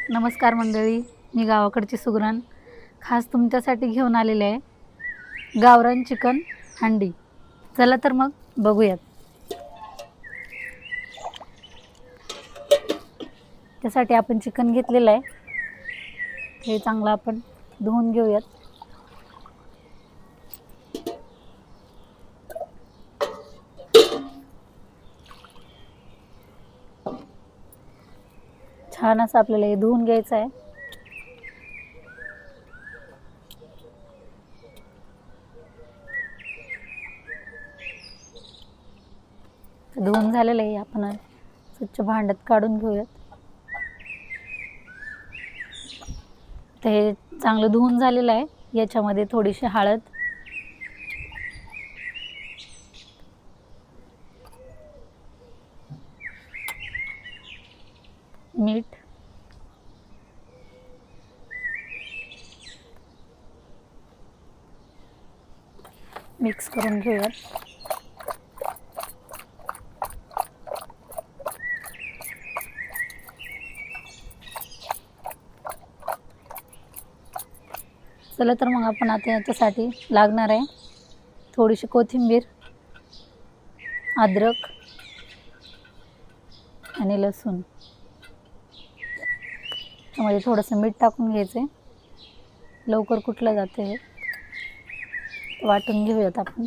नमस्कार मंडळी, मी गावाकडची सुगरण खास तुमच्यासाठी घेऊन आलेले आहे गावरान चिकन हंडी। चला तर मग बघूयात। त्यासाठी आपण चिकन घेतलेलं आहे, हे चांगलं आपण धुवून घेऊयात। छान असं आपल्याला हे धुवून घ्यायचं आहे। धुवून झालेलं आहे, आपण स्वच्छ भांड्यात काढून घेऊयात। तर हे चांगलं धुवून झालेलं आहे। याच्यामध्ये थोडीशी हळद, मीठ, मिक्स करून घेऊयात। चला तर मग आपण आता याच्यासाठी लागणार आहे थोडीशी कोथिंबीर, अद्रक आणि लसूण। त्यामध्ये थोडंसं मीठ टाकून घ्यायचं, लवकर कुटलं जाते हे। वाटून घेऊयात आपण।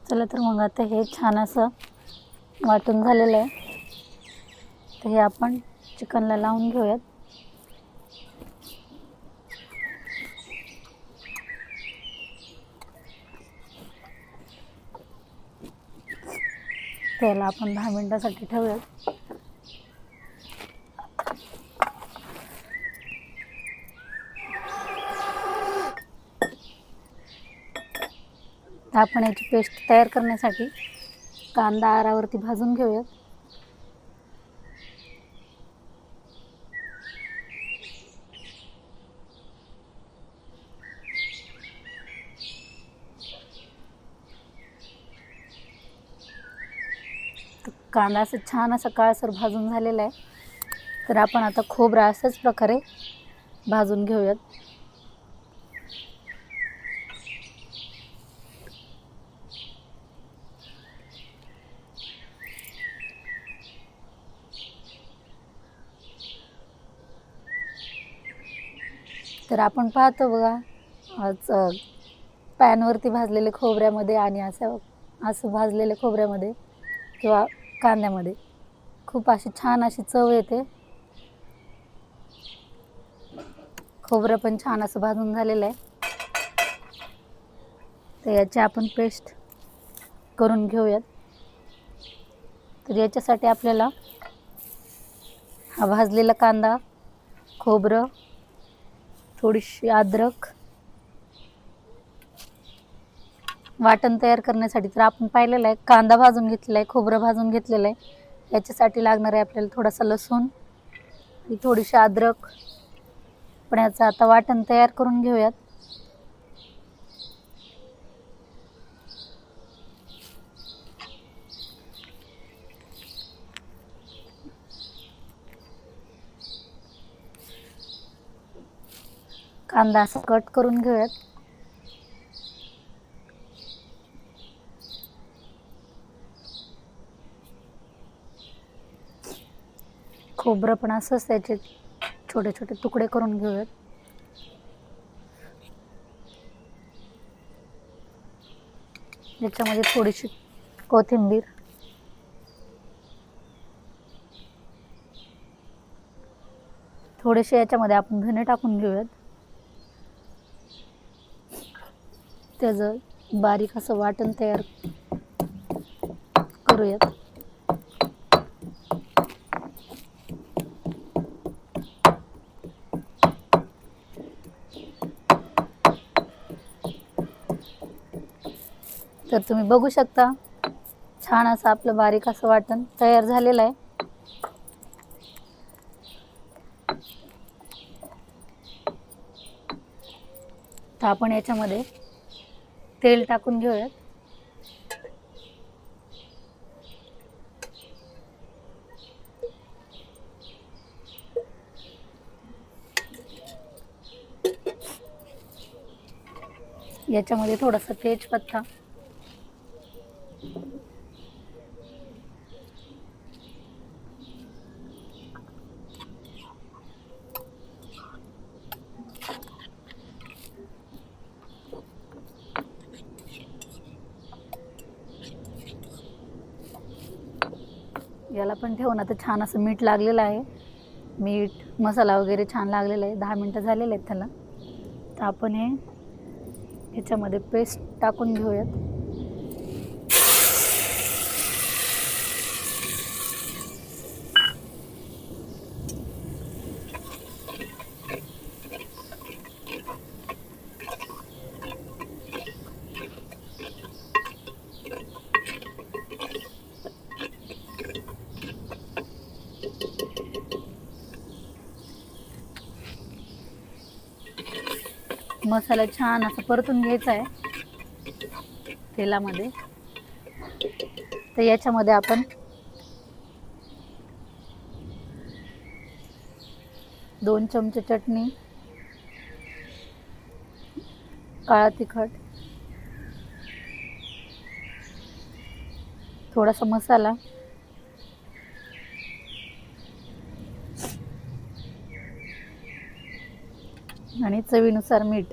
चला तर मग आता हे छान असं वाटून झालेलं आहे। तर हे आपण चिकनला लावून घेऊयात। त्याला आपण 10 मिनिटासाठी ठेवूयात। आपण याची पेस्ट तयार करण्यासाठी कांदा आरावरती भाजून घेऊयात। कांदा असं छान असं काळसर भाजून झालेला आहे। तर आपण आता खोबरं अशाच प्रकारे भाजून घेऊयात। तर आपण पाहतो बघा, आज पॅनवरती भाजलेले खोबऱ्यामध्ये आणि असं भाजलेले खोबऱ्यामध्ये किंवा कांद्यामध्ये खूप अशी छान अशी चव येते। खोबरं पण छान असं भाजून झालेलं आहे। तर याची आपण पेस्ट करून घेऊयात। तर याच्यासाठी आपल्याला हा भाजलेला कांदा, खोबरं, थोडीशी अद्रक, वाटण तयार करण्यासाठी तर आपण पाहिलेलं आहे कांदा भाजून घेतलेला आहे, खोबरं भाजून घेतलेलं आहे। याच्यासाठी लागणार आहे आपल्याला थोडासा लसूण आणि थोडीशी अद्रक। पण याचं आता वाटण तयार करून घेऊयात। कांदा असं कट करून घेऊयात। खोबरं पण असंच त्याचे छोटे छोटे तुकडे करून घेऊयात। याच्यामध्ये थोडीशी कोथिंबीर, थोडेसे याच्यामध्ये आपण धने टाकून घेऊयात। त्याचं बारीक असं वाटण तयार करूयात। तर तुम्ही बघू शकता छान असं आपलं बारीक असं वाटण तयार झालेलं आहे. तर आपण याच्यामध्ये तेल टाकून घेऊयात. याच्यामध्ये थोडासा तेजपत्ता, याला पण ठेवून आता छान असं मीठ लागलेलं आहे. मीठ मसाला वगैरे छान लागलेला आहे. 10 मिनटं झालेले आहेत त्याला. तर आपण हे ह्याच्यामध्ये पेस्ट टाकून घेऊयात. मसाला छान असं परतून घ्यायचा आहे तेलामध्ये. तर याच्यामध्ये आपण 2 चमचे चटणी, काळा तिखट, थोडासा मसाला आणि चवीनुसार मीठ.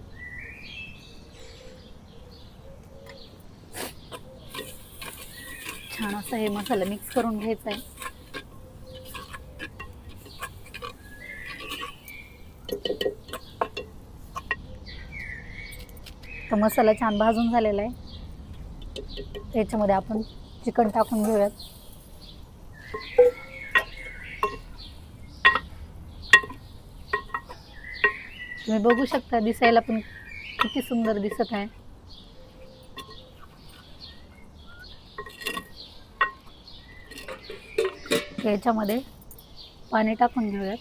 छान असं हे मसाला मिक्स करून घ्यायचा आहे. तर मसाला छान भाजून झालेला आहे. त्याच्यामध्ये आपण चिकन टाकून घेऊयात. तुम्ही बघू शकता दिसायला पण किती सुंदर दिसत आहे. याच्यामध्ये पाणी टाकून घेऊयात.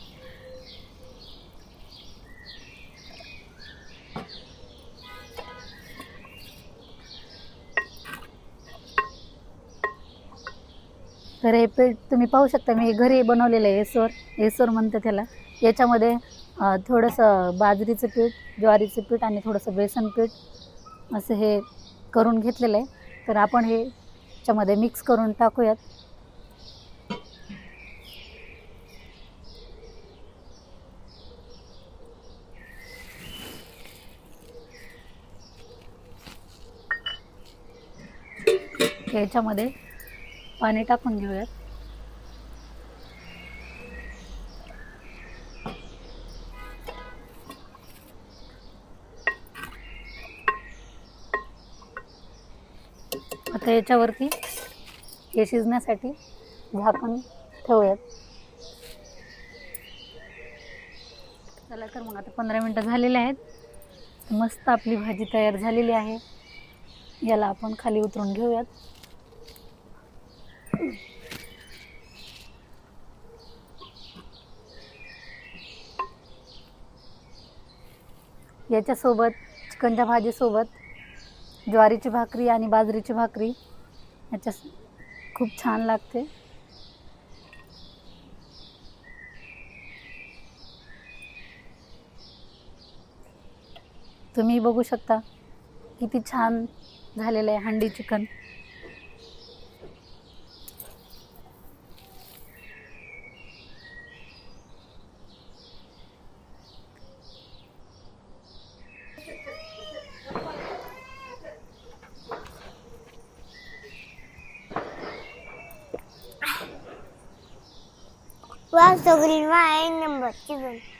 तर हे पीठ तुम्ही पाहू शकता, मी घरी बनवलेलं आहे. एसोर म्हणते त्याला. याच्यामध्ये थोडंसं बाजरीचं पीठ, ज्वारीचं पीठ आणि थोडंसं बेसन पीठ असं हे करून घेतलेलं आहे. तर आपण हे याच्यामध्ये मिक्स करून टाकूयात. याच्यामध्ये पाणी टाकून घेऊयात. आता याच्यावरती हे शिजण्यासाठी झाकण ठेवूयात. चला तर मग आता 15 मिनटं झालेले आहेत. मस्त आपली भाजी तयार झालेली आहे. याला आपण खाली उतरून घेऊयात. याच्यासोबत चिकनच्या भाजीसोबत ज्वारीची भाकरी आणि बाजरीची भाकरी याच्या खूप छान लागते. तुम्ही बघू शकता किती छान झालेलं आहे हंडी chicken. Wow, so green wine number 7.